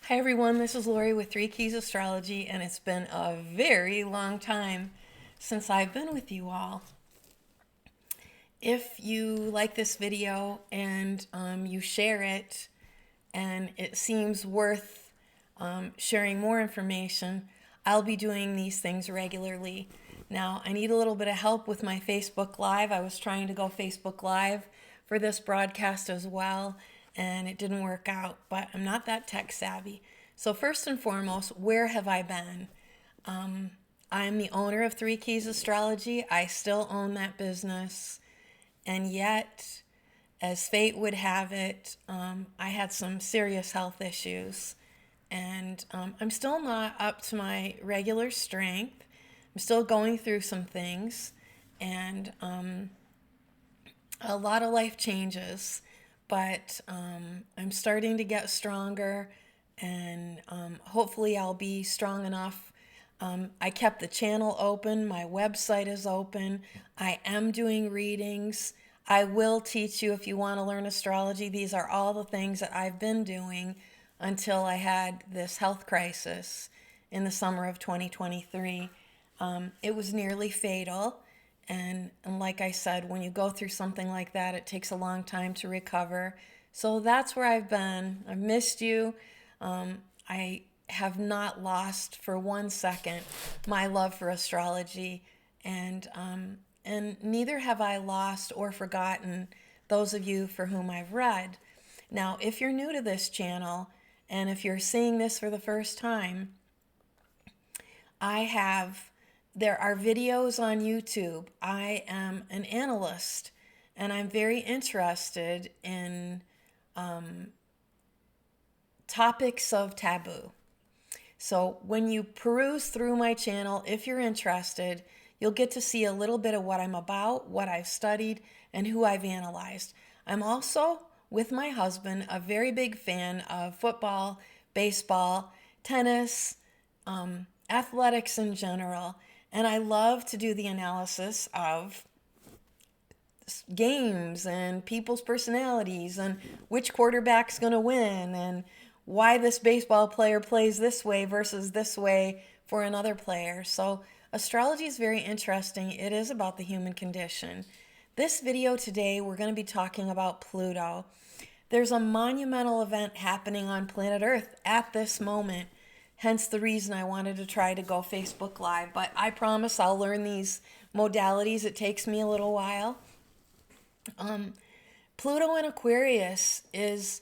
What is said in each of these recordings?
Hi everyone, this is Lori with Three Keys Astrology, and it's been a very long time since I've been with you all. If you like this video and you share it and it seems worth sharing more information, I'll be doing these things regularly. Now, I need a little bit of help with my Facebook Live. I was trying to go Facebook Live for this broadcast as well, and it didn't work out, but I'm not that tech savvy. So first and foremost, where have I been? I'm the owner of Three Keys Astrology. I still own that business. And yet, as fate would have it, I had some serious health issues. And I'm still not up to my regular strength. I'm still going through some things. And a lot of life changes. But I'm starting to get stronger. And hopefully I'll be strong enough. I kept the channel open. My website is open. I am doing readings. I will teach you if you want to learn astrology. These are all the things that I've been doing until I had this health crisis in the summer of 2023. It was nearly fatal. And like I said, when you go through something like that, it takes a long time to recover. So that's where I've been. I've missed you. I have not lost for 1 second my love for astrology, and neither have I lost or forgotten those of you for whom I've read. Now, if you're new to this channel, and if you're seeing this for the first time, there are videos on YouTube. I am an analyst, and I'm very interested in topics of taboo. So when you peruse through my channel, if you're interested, you'll get to see a little bit of what I'm about, what I've studied, and who I've analyzed. I'm also, with my husband, a very big fan of football, baseball, tennis, athletics in general, and I love to do the analysis of games and people's personalities and which quarterback's going to win and why this baseball player plays this way versus this way for another player. So astrology is very interesting. It is about the human condition. This video today, we're going to be talking about Pluto. There's a monumental event happening on planet Earth at this moment, hence the reason I wanted to try to go Facebook Live. But I promise I'll learn these modalities. It takes me a little while. Pluto in Aquarius is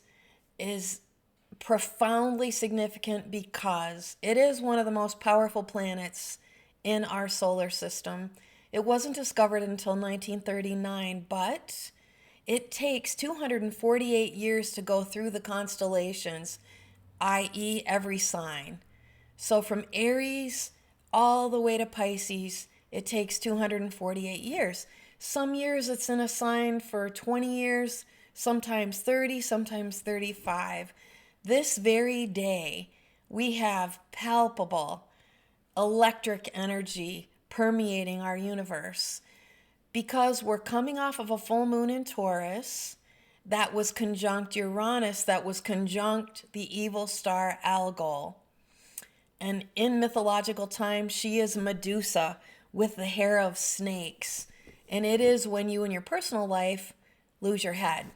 profoundly significant because it is one of the most powerful planets in our solar system. It wasn't discovered until 1939, but it takes 248 years to go through the constellations, i.e. every sign. So from Aries all the way to Pisces, it takes 248 years. Some years it's in a sign for 20 years, sometimes 30, sometimes 35. This very day, we have palpable electric energy permeating our universe because we're coming off of a full moon in Taurus that was conjunct Uranus, that was conjunct the evil star Algol. And in mythological times, she is Medusa with the hair of snakes. And it is when you in your personal life lose your head.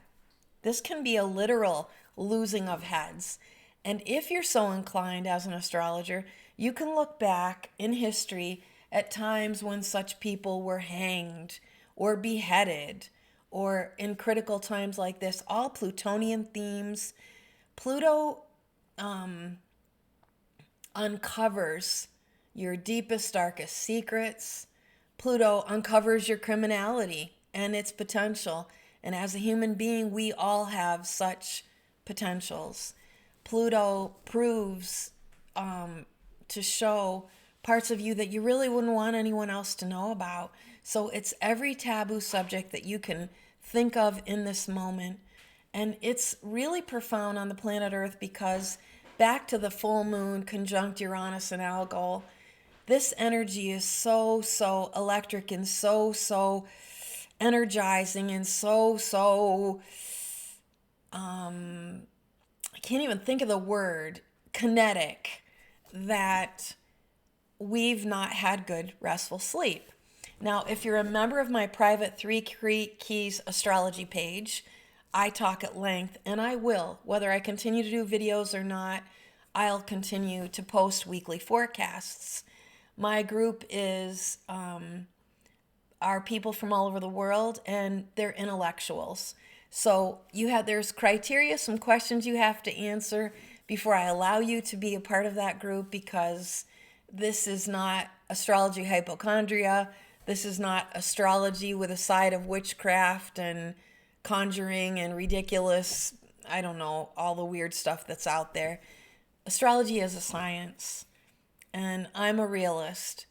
This can be a literal losing of heads. And if you're so inclined as an astrologer, you can look back in history at times when such people were hanged or beheaded, or in critical times like this, all Plutonian themes. Pluto uncovers your deepest, darkest secrets. Pluto uncovers your criminality and its potential. And as a human being, we all have such potentials. Pluto proves to show parts of you that you really wouldn't want anyone else to know about. So it's every taboo subject that you can think of in this moment. And it's really profound on the planet Earth because back to the full moon conjunct Uranus and Algol, this energy is so electric and so energizing and I can't even think of the word, kinetic that we've not had good restful sleep. Now, if you're a member of my private 3 Keys astrology page, I talk at length, and I will. Whether I continue to do videos or not, I'll continue to post weekly forecasts. My group is are people from all over the world, and they're intellectuals. So there's criteria, some questions you have to answer before I allow you to be a part of that group, because this is not astrology hypochondria. This is not astrology with a side of witchcraft and conjuring and ridiculous, I don't know, all the weird stuff that's out there. Astrology is a science, and I'm a realist,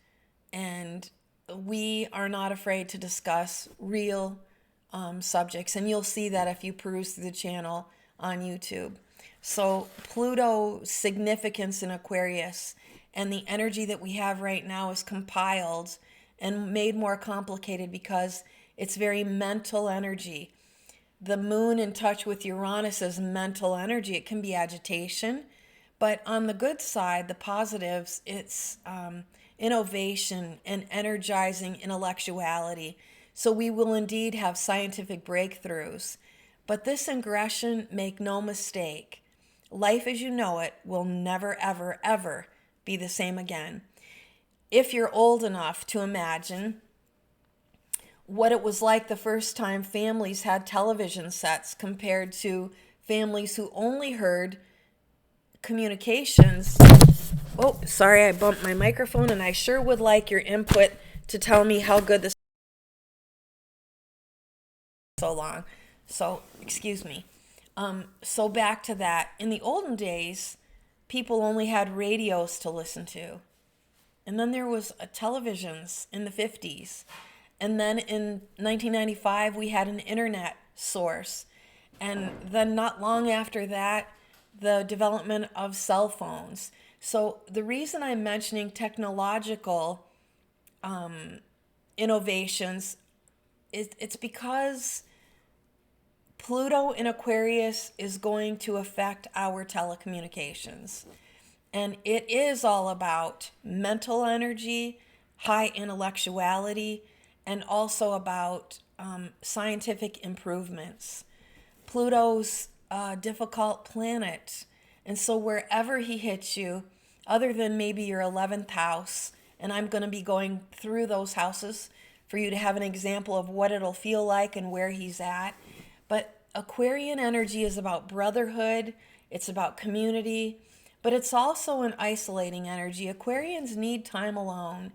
and we are not afraid to discuss real subjects, and you'll see that if you peruse through the channel on YouTube. So Pluto's significance in Aquarius and the energy that we have right now is compiled and made more complicated because it's very mental energy. The moon in touch with Uranus is mental energy. It can be agitation, but on the good side, the positives, it's innovation and energizing intellectuality. So we will indeed have scientific breakthroughs. But this ingression, make no mistake, life as you know it will never, ever, ever be the same again. If you're old enough to imagine what it was like the first time families had television sets compared to families who only heard communications. Oh, sorry, I bumped my microphone, and I sure would like your input to tell me how good this is so long. So, excuse me. So back to that. In the olden days, people only had radios to listen to. And then there was televisions in the 50s. And then in 1995, we had an internet source. And then not long after that, the development of cell phones. So the reason I'm mentioning technological innovations is it's because Pluto in Aquarius is going to affect our telecommunications. And it is all about mental energy, high intellectuality, and also about scientific improvements. Pluto's a difficult planet. And so wherever he hits you, other than maybe your 11th house, and I'm going to be going through those houses for you to have an example of what it'll feel like and where he's at. But Aquarian energy is about brotherhood, it's about community, but it's also an isolating energy. Aquarians need time alone.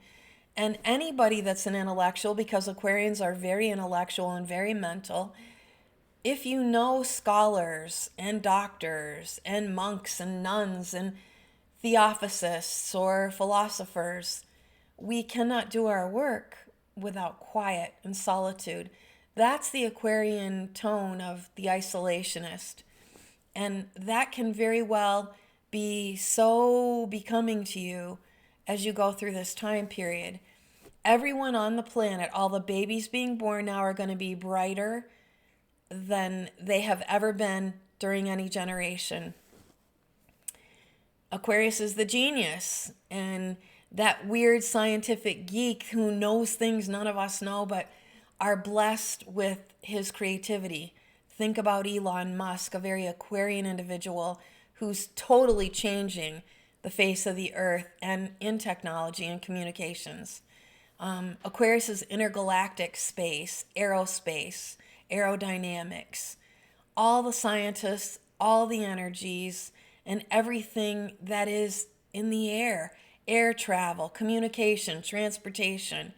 And anybody that's an intellectual, because Aquarians are very intellectual and very mental, if you know scholars and doctors and monks and nuns and theosophists or philosophers, we cannot do our work without quiet and solitude. That's the Aquarian tone of the isolationist. And that can very well be so becoming to you as you go through this time period. Everyone on the planet, all the babies being born now, are going to be brighter than they have ever been during any generation. Aquarius is the genius, and that weird scientific geek who knows things none of us know, but are blessed with his creativity. Think about Elon Musk, a very Aquarian individual who's totally changing the face of the earth and in technology and communications. Aquarius is intergalactic space, aerospace, aerodynamics, all the scientists, all the energies, and everything that is in the air travel, communication, transportation.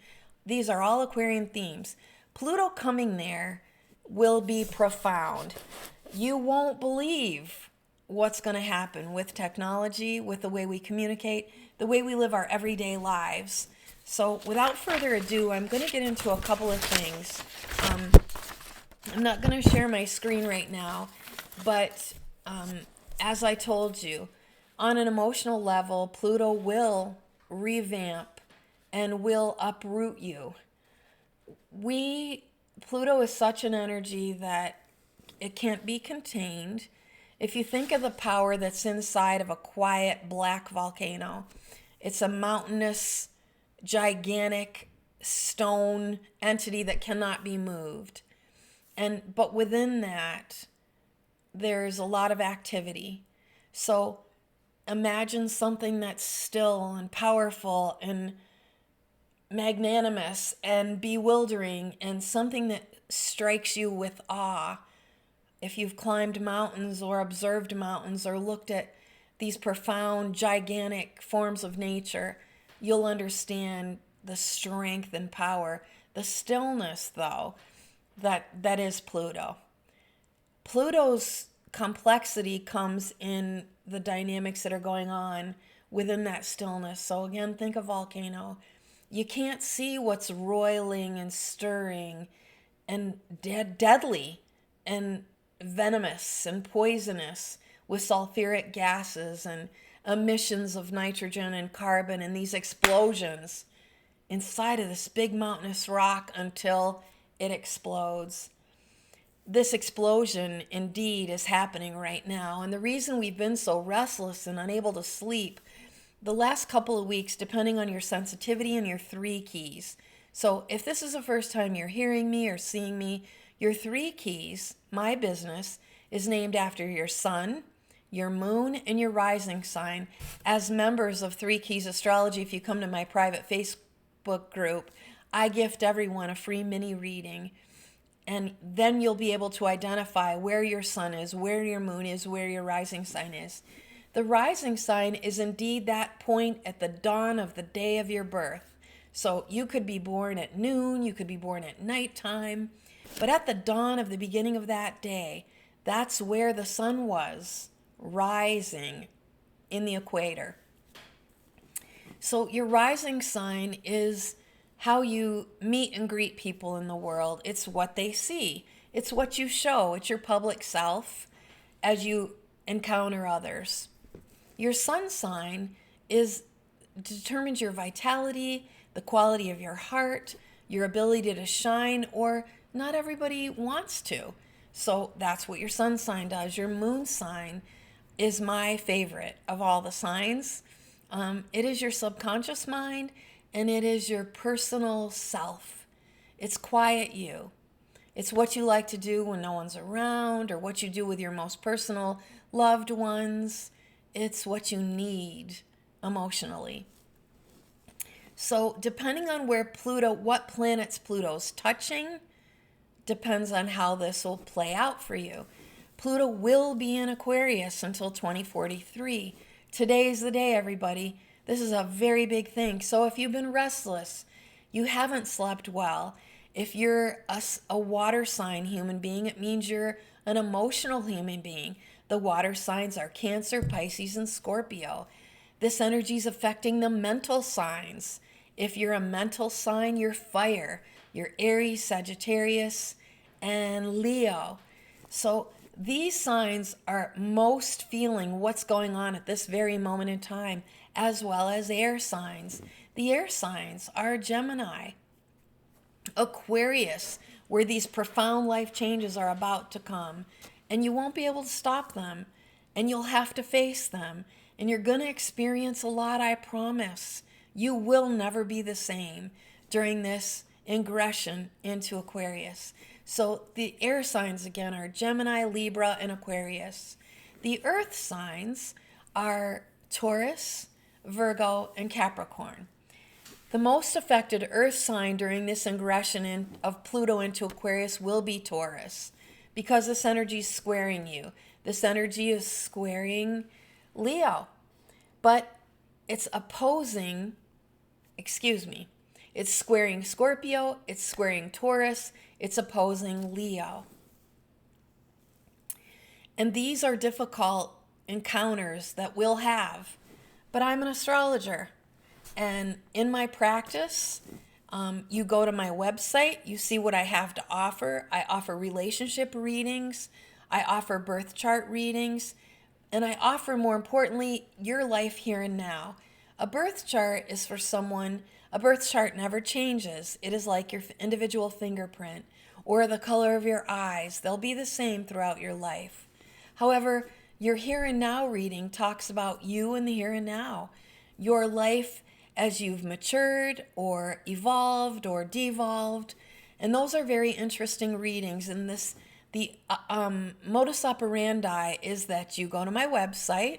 These are all Aquarian themes. Pluto coming there will be profound. You won't believe what's going to happen with technology, with the way we communicate, the way we live our everyday lives. So without further ado, I'm going to get into a couple of things. I'm not going to share my screen right now, but as I told you, on an emotional level, Pluto will revamp and will uproot you. Pluto is such an energy that it can't be contained. If you think of the power that's inside of a quiet black volcano, it's a mountainous, gigantic stone entity that cannot be moved. But within that, there's a lot of activity. So imagine something that's still and powerful and magnanimous and bewildering, and something that strikes you with awe. If you've climbed mountains or observed mountains or looked at these profound, gigantic forms of nature, you'll understand the strength and power. The stillness, though, that is Pluto. Pluto's complexity comes in the dynamics that are going on within that stillness. So again, think of volcano. You can't see what's roiling and stirring and deadly and venomous and poisonous with sulfuric gases and emissions of nitrogen and carbon and these explosions inside of this big mountainous rock until it explodes. This explosion indeed is happening right now. And the reason we've been so restless and unable to sleep the last couple of weeks, depending on your sensitivity and your 3 keys. So if this is the first time you're hearing me or seeing me, your 3 keys, my business, is named after your sun, your moon, and your rising sign. As members of 3 Keys Astrology, if you come to my private Facebook group, I gift everyone a free mini reading. And then you'll be able to identify where your sun is, where your moon is, where your rising sign is. The rising sign is indeed that point at the dawn of the day of your birth. So you could be born at noon, you could be born at nighttime, but at the dawn of the beginning of that day, that's where the sun was rising in the equator. So your rising sign is how you meet and greet people in the world. It's what they see. It's what you show. It's your public self as you encounter others. Your sun sign determines your vitality, the quality of your heart, your ability to shine, or not everybody wants to. So that's what your sun sign does. Your moon sign is my favorite of all the signs. It is your subconscious mind, and it is your personal self. It's quiet you. It's what you like to do when no one's around, or what you do with your most personal loved ones. It's what you need emotionally. So depending on where Pluto, what planets Pluto's touching, depends on how this will play out for you. Pluto will be in Aquarius until 2043. Today's the day, everybody. This is a very big thing. So if you've been restless, you haven't slept well, if you're a water sign human being, it means you're an emotional human being. The water signs are Cancer, Pisces, and Scorpio. This energy is affecting the mental signs. If you're a mental sign, you're fire. You're Aries, Sagittarius, and Leo. So these signs are most feeling what's going on at this very moment in time, as well as air signs. The air signs are Gemini, Aquarius, where these profound life changes are about to come, and you won't be able to stop them, and you'll have to face them, and you're going to experience a lot, I promise. You will never be the same during this ingression into Aquarius. So the air signs again are Gemini, Libra, and Aquarius. The earth signs are Taurus, Virgo, and Capricorn. The most affected earth sign during this ingression of Pluto into Aquarius will be Taurus, because this energy is squaring you. This energy is squaring Leo, but it's opposing, it's squaring Scorpio, it's squaring Taurus, it's opposing Leo. And these are difficult encounters that we'll have, but I'm an astrologer. And in my practice, you go to my website, you see what I have to offer. I offer relationship readings, I offer birth chart readings, and I offer, more importantly, your life here and now. A birth chart is for someone, a birth chart never changes. It is like your individual fingerprint or the color of your eyes. They'll be the same throughout your life. However, Your here and now reading talks about you in the here and now, your life as you've matured or evolved or devolved. And those are very interesting readings. And the modus operandi is that you go to my website,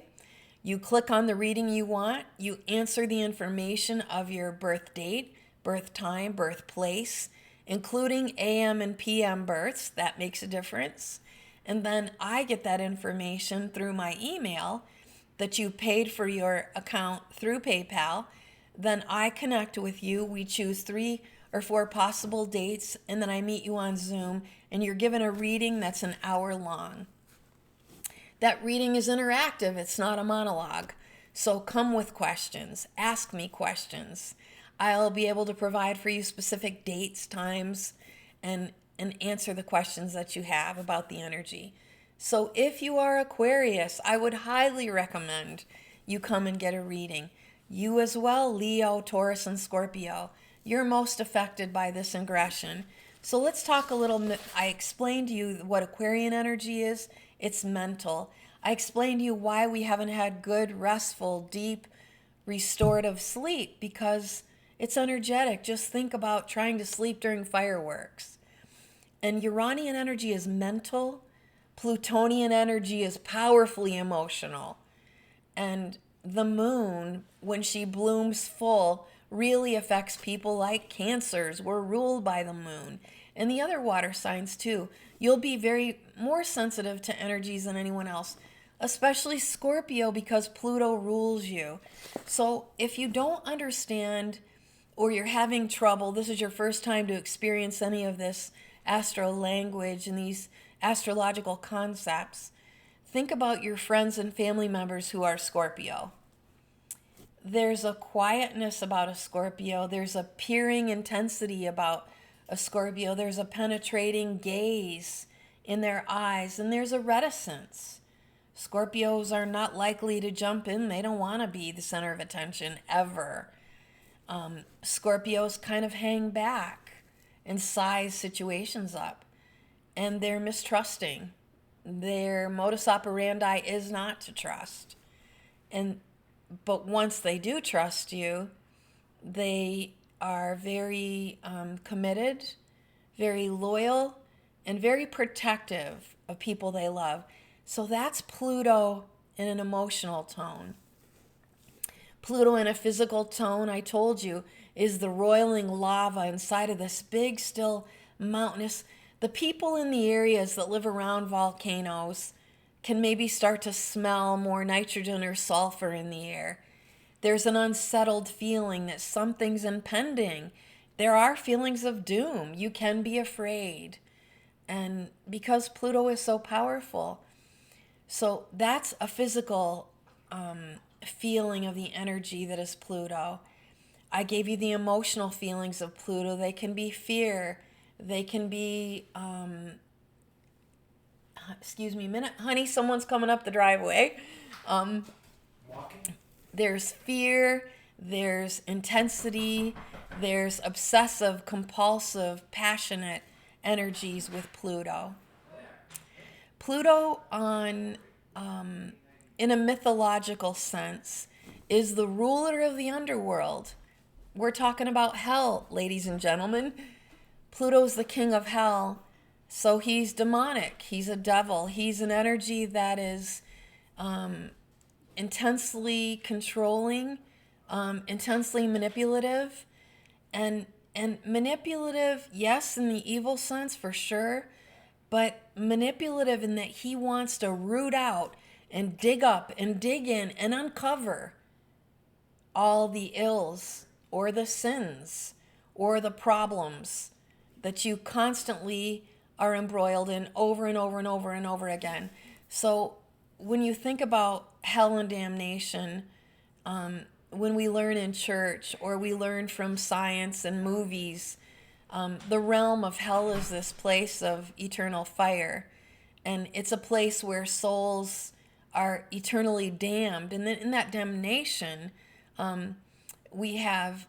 you click on the reading you want, you answer the information of your birth date, birth time, birthplace, including AM and PM births. That makes a difference. And then I get that information through my email that you paid for your account through PayPal. Then I connect with you. We choose 3 or 4 possible dates, and then I meet you on Zoom, and you're given a reading that's an hour long. That reading is interactive. It's not a monologue. So come with questions. Ask me questions. I'll be able to provide for you specific dates, times, and answer the questions that you have about the energy. So if you are Aquarius, I would highly recommend you come and get a reading. You as well, Leo, Taurus, and Scorpio. You're most affected by this ingression. So let's talk a little bit. I explained to you what Aquarian energy is. It's mental. I explained to you why we haven't had good, restful, deep, restorative sleep, because it's energetic. Just think about trying to sleep during fireworks. And Uranian energy is mental. Plutonian energy is powerfully emotional. And the moon, when she blooms full, really affects people like Cancers. We're ruled by the moon. And the other water signs too. You'll be more sensitive to energies than anyone else, especially Scorpio, because Pluto rules you. So if you don't understand or you're having trouble, this is your first time to experience any of this astro language and these astrological concepts, think about your friends and family members who are Scorpio. There's a quietness about a Scorpio. There's a peering intensity about a Scorpio. There's a penetrating gaze in their eyes, and there's a reticence. Scorpios are not likely to jump in. They don't want to be the center of attention ever. Scorpios kind of hang back and size situations up, and they're mistrusting. Their modus operandi is not to trust. But once they do trust you, they are very committed, very loyal, and very protective of people they love. So that's Pluto in an emotional tone. Pluto in a physical tone, I told you, is the roiling lava inside of this big, still mountainous. The people in the areas that live around volcanoes can maybe start to smell more nitrogen or sulfur in the air. There's an unsettled feeling that something's impending. There are feelings of doom. You can be afraid. And because Pluto is so powerful, so that's a physical feeling of the energy that is Pluto. I gave you the emotional feelings of Pluto. They can be fear. They can be, excuse me a minute, honey, someone's coming up the driveway. Walking. There's fear, there's intensity, there's obsessive, compulsive, passionate energies with Pluto. Pluto in a mythological sense, is the ruler of the underworld. We're talking about hell, ladies and gentlemen. Pluto's the king of hell, so he's demonic. He's a devil. He's an energy that is intensely controlling, intensely manipulative, and manipulative, yes, in the evil sense for sure, but manipulative in that he wants to root out and dig up and dig in and uncover all the ills or the sins or the problems that you constantly are embroiled in over and over and over and over again. So when you think about hell and damnation, when we learn in church or we learn from science and movies, the realm of hell is this place of eternal fire. And it's a place where souls are eternally damned. And then in that damnation, we have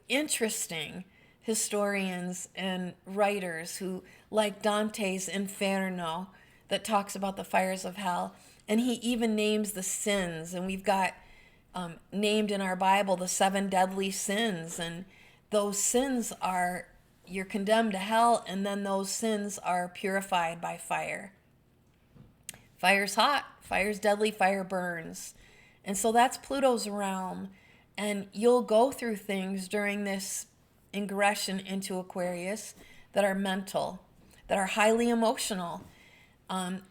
interesting historians and writers who, like Dante's Inferno, that talks about the fires of hell. And he even names the sins. And we've got named in our Bible the 7 deadly sins. And those sins are, you're condemned to hell, and then those sins are purified by fire. Fire's hot, fire's deadly, fire burns. And so that's Pluto's realm. And you'll go through things during this ingression into Aquarius that are mental, that are highly emotional.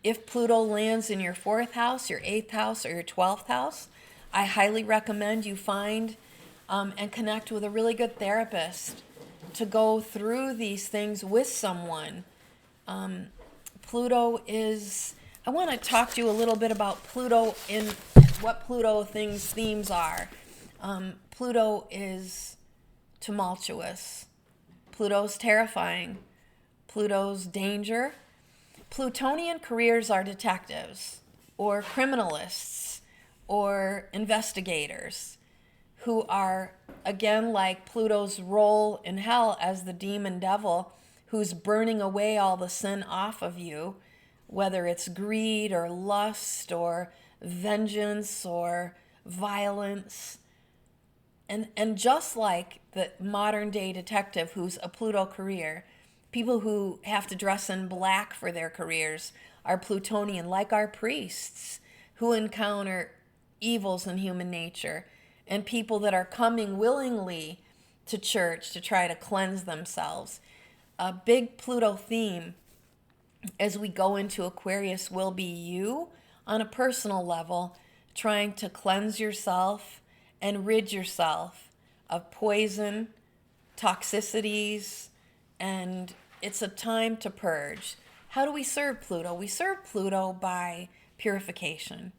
If Pluto lands in your 4th house, your 8th house, or your 12th house, I highly recommend you find and connect with a really good therapist to go through these things with someone. Pluto is, I want to talk to you a little bit about Pluto in what Pluto themes are. Pluto is tumultuous. Pluto's terrifying. Pluto's danger. Plutonian careers are detectives or criminalists or investigators who are, again, like Pluto's role in hell as the demon devil who's burning away all the sin off of you, whether it's greed or lust or vengeance or violence. And just like the modern day detective who's a Pluto career, people who have to dress in black for their careers are Plutonian, like our priests who encounter evils in human nature, and people that are coming willingly to church to try to cleanse themselves. A big Pluto theme as we go into Aquarius will be you on a personal level, trying to cleanse yourself and rid yourself of poison, toxicities, and it's a time to purge. How do we serve Pluto? We serve Pluto by purification,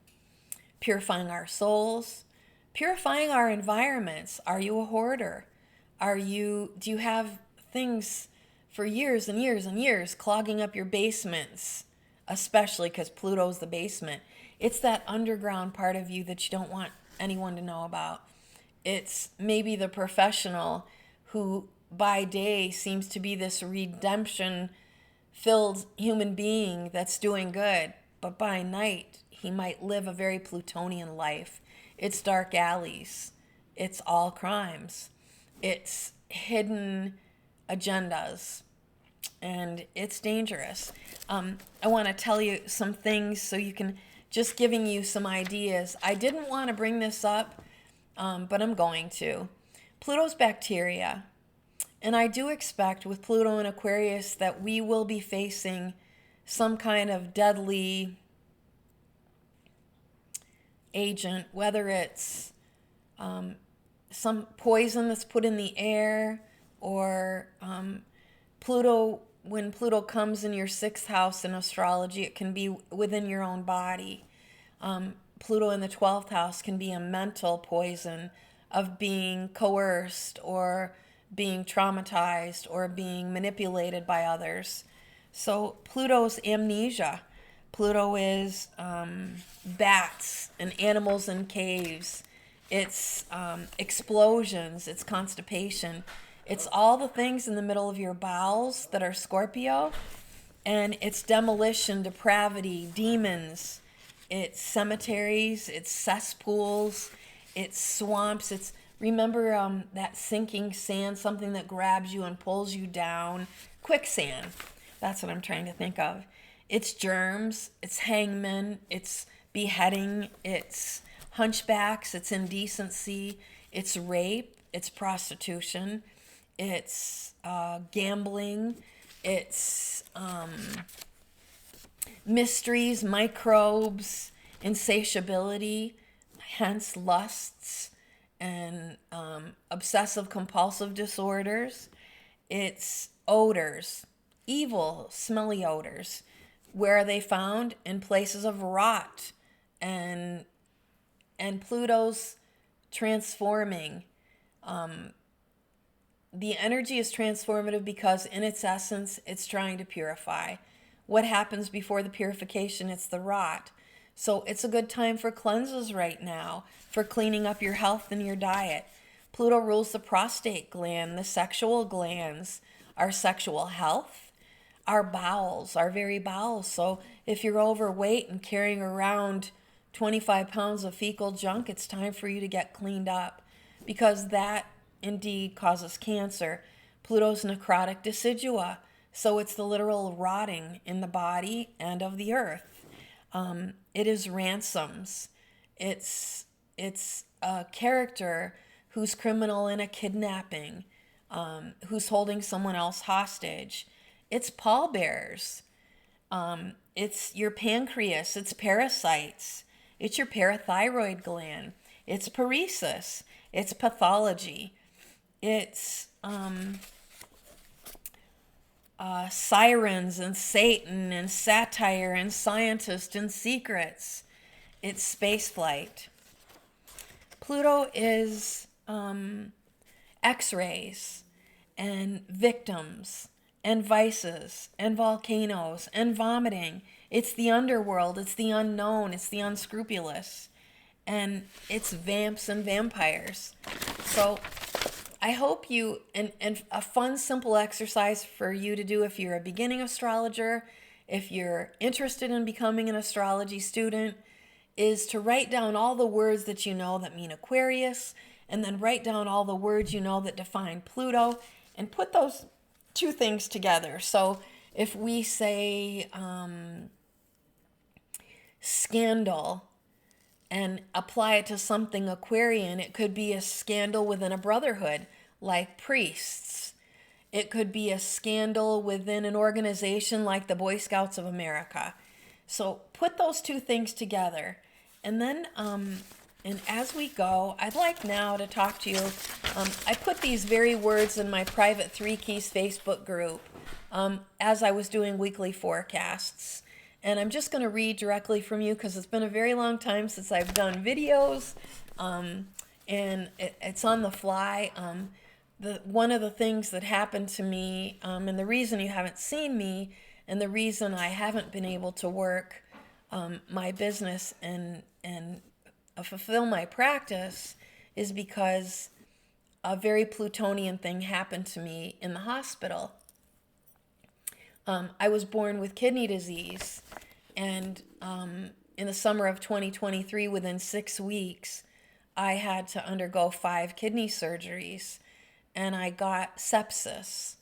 purifying our souls, purifying our environments. Are you a hoarder? Do you have things for years and years and years clogging up your basements, especially because Pluto's the basement? It's that underground part of you that you don't want anyone to know about. It's maybe the professional who by day seems to be this redemption-filled human being that's doing good, but by night he might live a very Plutonian life. It's dark alleys. It's all crimes. It's hidden agendas. And it's dangerous. I want to tell you some things so you can, just giving you some ideas. I didn't want to bring this up, but I'm going to. Pluto's bacteria. And I do expect with Pluto and Aquarius that we will be facing some kind of deadly agent, whether it's some poison that's put in the air, or Pluto, when Pluto comes in your 6th house in astrology, it can be within your own body. Pluto in the 12th house can be a mental poison of being coerced or being traumatized or being manipulated by others. So Pluto's amnesia. Pluto is bats and animals in caves. It's explosions. It's constipation. It's all the things in the middle of your bowels that are Scorpio. And it's demolition, depravity, demons. It's cemeteries. It's cesspools. It's swamps. It's, remember that sinking sand, something that grabs you and pulls you down? Quicksand. That's what I'm trying to think of. It's germs, it's hangmen, it's beheading, it's hunchbacks, it's indecency, it's rape, it's prostitution, it's gambling, it's mysteries, microbes, insatiability, hence lusts, and obsessive compulsive disorders. It's odors, evil, smelly odors. Where are they found? In places of rot. And Pluto's transforming. The energy is transformative because in its essence, it's trying to purify. What happens before the purification? It's the rot. So it's a good time for cleanses right now, for cleaning up your health and your diet. Pluto rules the prostate gland, the sexual glands, our sexual health, our bowels, our very bowels. So if you're overweight and carrying around 25 pounds of fecal junk, it's time for you to get cleaned up, because that indeed causes cancer. Pluto's necrotic decidua, so it's the literal rotting in the body and of the earth. It is ransoms. It's a character who's criminal in a kidnapping, who's holding someone else hostage. It's pallbearers. It's your pancreas. It's parasites. It's your parathyroid gland. It's paresis. It's pathology. It's sirens and Satan and satire and scientists and secrets. It's spaceflight. Pluto is X-rays and victims and vices and volcanoes and vomiting. It's the underworld. It's the unknown. It's the unscrupulous. And it's vamps and vampires. So I hope you, and a fun, simple exercise for you to do if you're a beginning astrologer, if you're interested in becoming an astrology student, is to write down all the words that you know that mean Aquarius, and then write down all the words you know that define Pluto, and put those two things together. So if we say scandal and apply it to something Aquarian, it could be a scandal within a brotherhood, like priests. It could be a scandal within an organization like the Boy Scouts of America. So put those two things together. And then, and as we go, I'd like now to talk to you. I put these very words in my private 3 Keys Facebook group as I was doing weekly forecasts. And I'm just going to read directly from you because it's been a very long time since I've done videos. And it's on the fly. One of the things that happened to me, and the reason you haven't seen me, and the reason I haven't been able to work my business and fulfill my practice, is because a very Plutonian thing happened to me in the hospital. I was born with kidney disease, and in the summer of 2023, within 6 weeks, I had to undergo 5 kidney surgeries, and I got sepsis.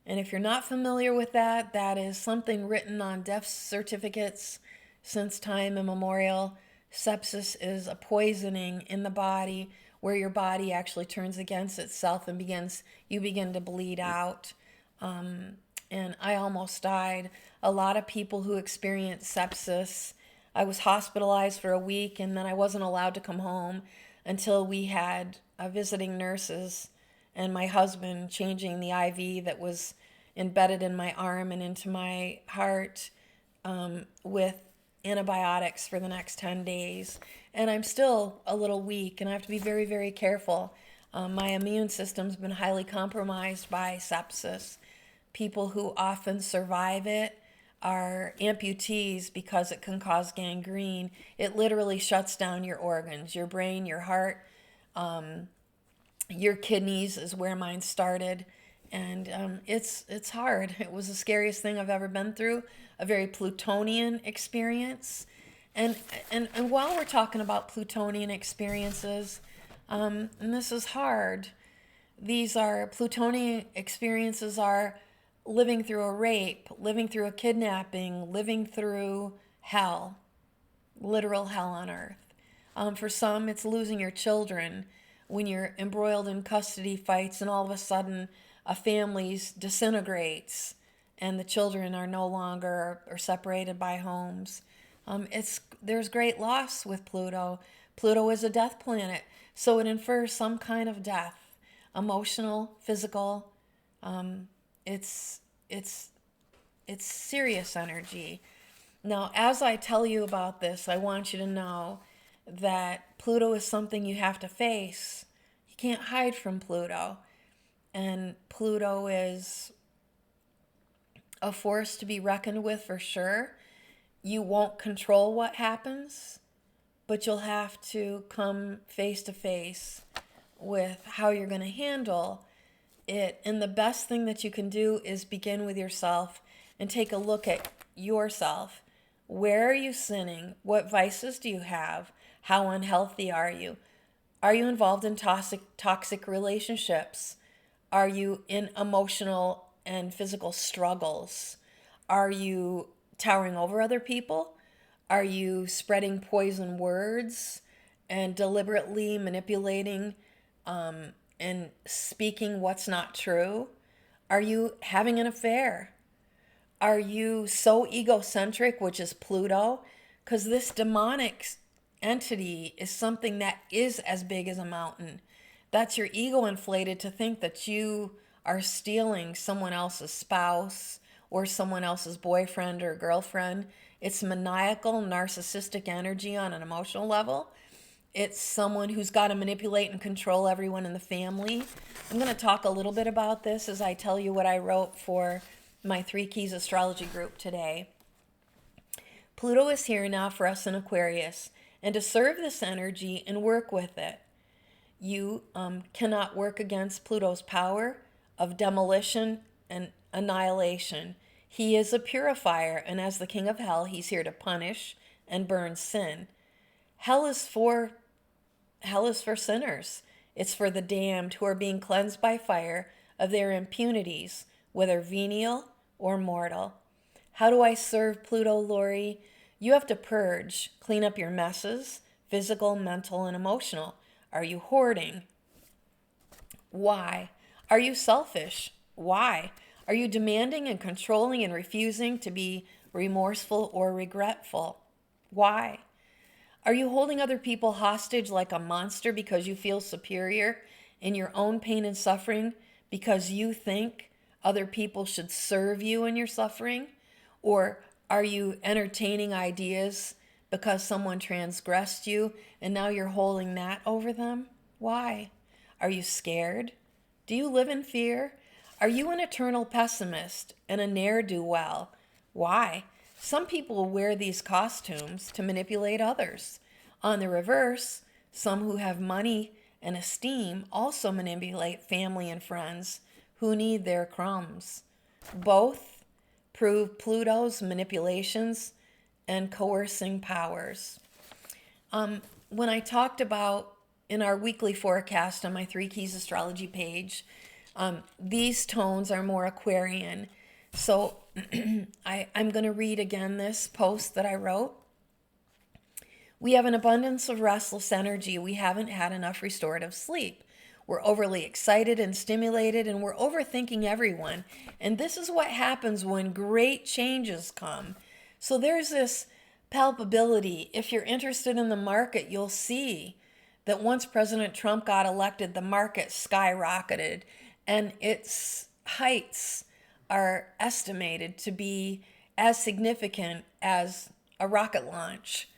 And if you're not familiar with that, that is something written on death certificates since time immemorial. Sepsis is a poisoning in the body where your body actually turns against itself and you begin to bleed out. And I almost died. A lot of people who experience sepsis, I was hospitalized for a week, and then I wasn't allowed to come home until we had visiting nurses and my husband changing the IV that was embedded in my arm and into my heart with antibiotics for the next 10 days. And I'm still a little weak, and I have to be very, very careful. My immune system's been highly compromised by sepsis. People who often survive it are amputees because it can cause gangrene. It literally shuts down your organs, your brain, your heart, your kidneys is where mine started. And it's hard. It was the scariest thing I've ever been through, a very Plutonian experience. And while we're talking about Plutonian experiences, and this is hard, these are Plutonian experiences are living through a rape, living through a kidnapping, living through hell, literal hell on earth. For some, it's losing your children when you're embroiled in custody fights and all of a sudden a family disintegrates and the children are no longer or separated by homes. There's great loss with Pluto. Pluto is a death planet, so it infers some kind of death, emotional, physical. It's serious energy. Now, as I tell you about this, I want you to know that Pluto is something you have to face. You can't hide from Pluto. And Pluto is a force to be reckoned with for sure. You won't control what happens, but you'll have to come face to face with how you're going to handle it. And the best thing that you can do is begin with yourself and take a look at yourself. Where are you sinning? What vices do you have? How unhealthy are you? Are you involved in toxic relationships? Are you in emotional and physical struggles? Are you towering over other people? Are you spreading poison words and deliberately manipulating and speaking what's not true? Are you having an affair? Are you so egocentric, which is Pluto? Because this demonic entity is something that is as big as a mountain. That's your ego inflated to think that you are stealing someone else's spouse or someone else's boyfriend or girlfriend. It's maniacal, narcissistic energy on an emotional level. It's someone who's got to manipulate and control everyone in the family. I'm going to talk a little bit about this as I tell you what I wrote for my 3 Keys astrology group today. Pluto is here now for us in Aquarius, and to serve this energy and work with it, you cannot work against Pluto's power of demolition and annihilation. He is a purifier, and as the king of hell, he's here to punish and burn sin. Hell is for sinners. It's for the damned who are being cleansed by fire of their impunities, whether venial or mortal. How do I serve Pluto, Lori? You have to purge, clean up your messes, physical, mental, and emotional. Are you hoarding? Why? Are you selfish? Why? Are you demanding and controlling and refusing to be remorseful or regretful? Why? Are you holding other people hostage like a monster because you feel superior in your own pain and suffering because you think other people should serve you in your suffering? Or are you entertaining ideas because someone transgressed you and now you're holding that over them? Why? Are you scared? Do you live in fear? Are you an eternal pessimist and a ne'er-do-well? Why? Some people wear these costumes to manipulate others. On the reverse, some who have money and esteem also manipulate family and friends who need their crumbs. Both prove Pluto's manipulations and coercing powers. When I talked about in our weekly forecast on my 3 Keys astrology page, these tones are more Aquarian. So I'm going to read again this post that I wrote. We have an abundance of restless energy. We haven't had enough restorative sleep. We're overly excited and stimulated, and we're overthinking everyone. And this is what happens when great changes come. So there's this palpability. If you're interested in the market, you'll see that once President Trump got elected, the market skyrocketed, and its heights are estimated to be as significant as a rocket launch.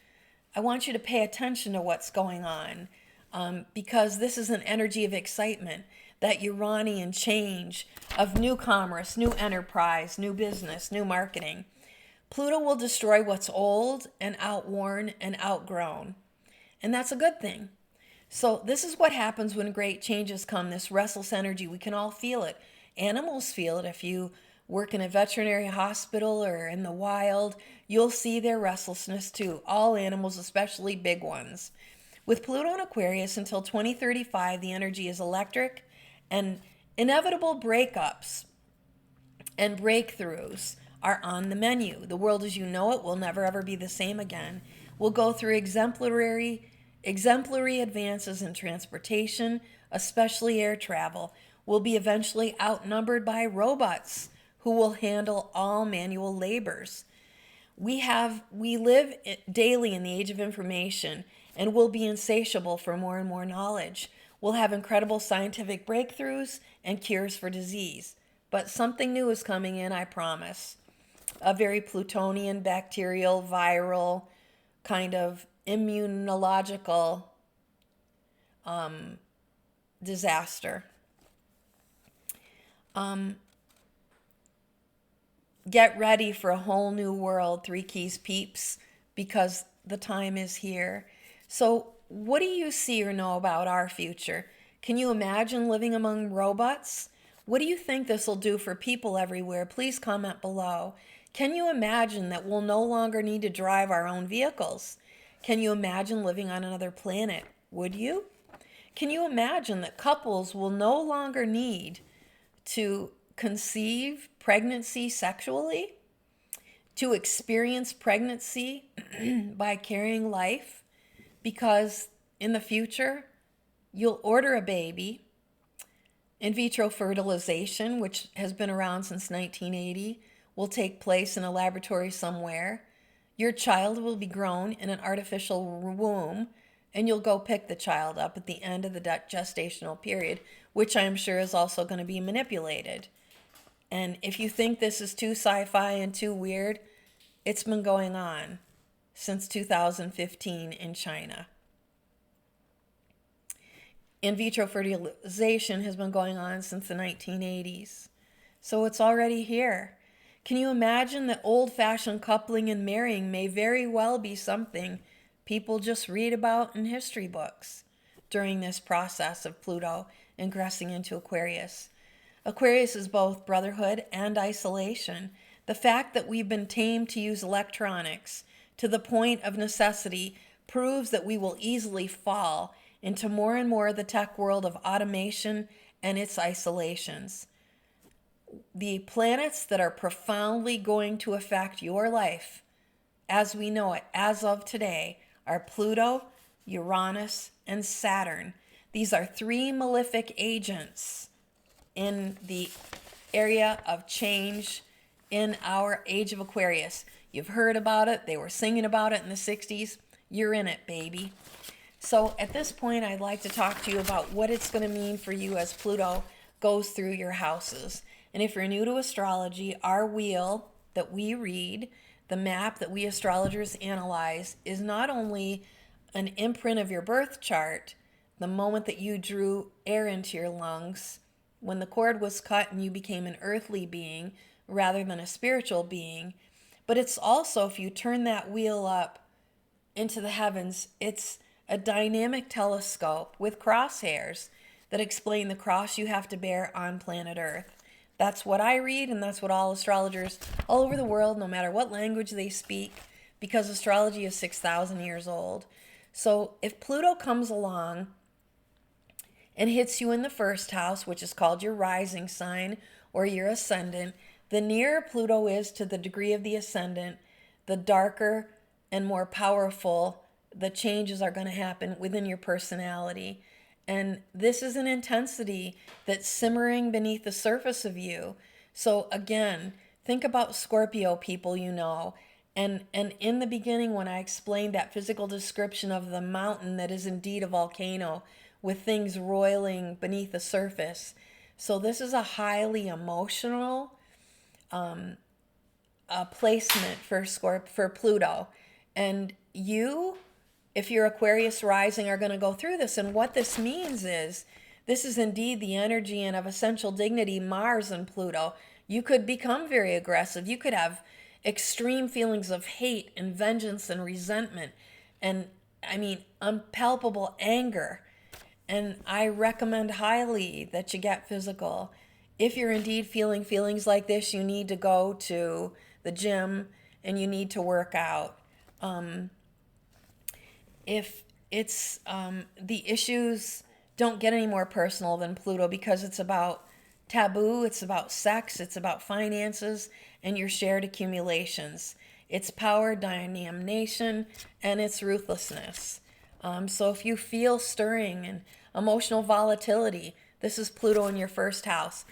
I want you to pay attention to what's going on because this is an energy of excitement, that Uranian change of new commerce, new enterprise, new business, new marketing. Pluto will destroy what's old and outworn and outgrown, and that's a good thing. So this is what happens when great changes come, this restless energy. We can all feel it. Animals feel it. If you work in a veterinary hospital or in the wild, you'll see their restlessness too. All animals, especially big ones. With Pluto in Aquarius until 2035, the energy is electric, and inevitable breakups and breakthroughs are on the menu. The world as you know it will never ever be the same again. We'll go through exemplary advances in transportation, especially air travel. We'll be eventually outnumbered by robots who will handle all manual labors. We live daily in the age of information, and we'll be insatiable for more and more knowledge. We'll have incredible scientific breakthroughs and cures for disease. But something new is coming in, I promise. A very Plutonian, bacterial, viral, kind of immunological disaster. Get ready for a whole new world, 3 Keys peeps, because the time is here. So what do you see or know about our future? Can you imagine living among robots? What do you think this will do for people everywhere? Please comment below. Can you imagine that we'll no longer need to drive our own vehicles? Can you imagine living on another planet? Would you? Can you imagine that couples will no longer need to conceive pregnancy sexually, to experience pregnancy by carrying life, because in the future you'll order a baby? In vitro fertilization, which has been around since 1980, will take place in a laboratory somewhere. Your child will be grown in an artificial womb, and you'll go pick the child up at the end of the gestational period, which I'm sure is also going to be manipulated. And if you think this is too sci-fi and too weird, it's been going on since 2015 in China. In vitro fertilization has been going on since the 1980s. So it's already here. Can you imagine that old-fashioned coupling and marrying may very well be something people just read about in history books during this process of Pluto ingressing into Aquarius? Aquarius is both brotherhood and isolation. The fact that we've been tamed to use electronics to the point of necessity proves that we will easily fall into more and more the tech world of automation and its isolations. The planets that are profoundly going to affect your life as we know it as of today are Pluto, Uranus, and Saturn. These are three malefic agents in the area of change in our age of Aquarius. You've heard about it. They were singing about it in the 60s. You're in it, baby. So at this point, I'd like to talk to you about what it's going to mean for you as Pluto goes through your houses. And if you're new to astrology, our wheel that we read, the map that we astrologers analyze, is not only an imprint of your birth chart, the moment that you drew air into your lungs, when the cord was cut and you became an earthly being rather than a spiritual being, but it's also, if you turn that wheel up into the heavens, it's a dynamic telescope with crosshairs that explain the cross you have to bear on planet Earth. That's what I read, and that's what all astrologers all over the world, no matter what language they speak, because astrology is 6,000 years old. So if Pluto comes along and hits you in the first house, which is called your rising sign or your ascendant, the nearer Pluto is to the degree of the ascendant, the darker and more powerful the changes are going to happen within your personality. And this is an intensity that's simmering beneath the surface of you. So again, think about Scorpio people you know. And in the beginning, when I explained that physical description of the mountain that is indeed a volcano with things roiling beneath the surface. So this is a highly emotional placement for Pluto. And you, if you're Aquarius rising, are going to go through this. And what this means is, this is indeed the energy and of essential dignity, Mars and Pluto. You could become very aggressive. You could have extreme feelings of hate and vengeance and resentment. And I mean, unpalpable anger. And I recommend highly that you get physical. If you're indeed feeling feelings like this, you need to go to the gym and you need to work out. If it's the issues don't get any more personal than Pluto, because it's about taboo, it's about sex, it's about finances and your shared accumulations. It's power, domination, and it's ruthlessness. So if you feel stirring and emotional volatility, this is Pluto in your first house.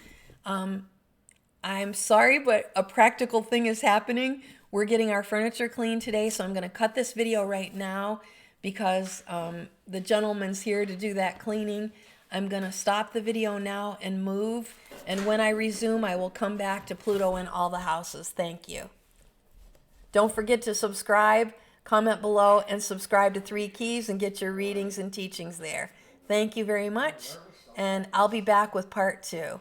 I'm sorry, but a practical thing is happening. We're getting our furniture cleaned today, so I'm going to cut this video right now because the gentleman's here to do that cleaning. I'm going to stop the video now and move, and when I resume, I will come back to Pluto in all the houses. Thank you. Don't forget to subscribe, comment below, and subscribe to 3 Keys and get your readings and teachings there. Thank you very much, and I'll be back with part 2.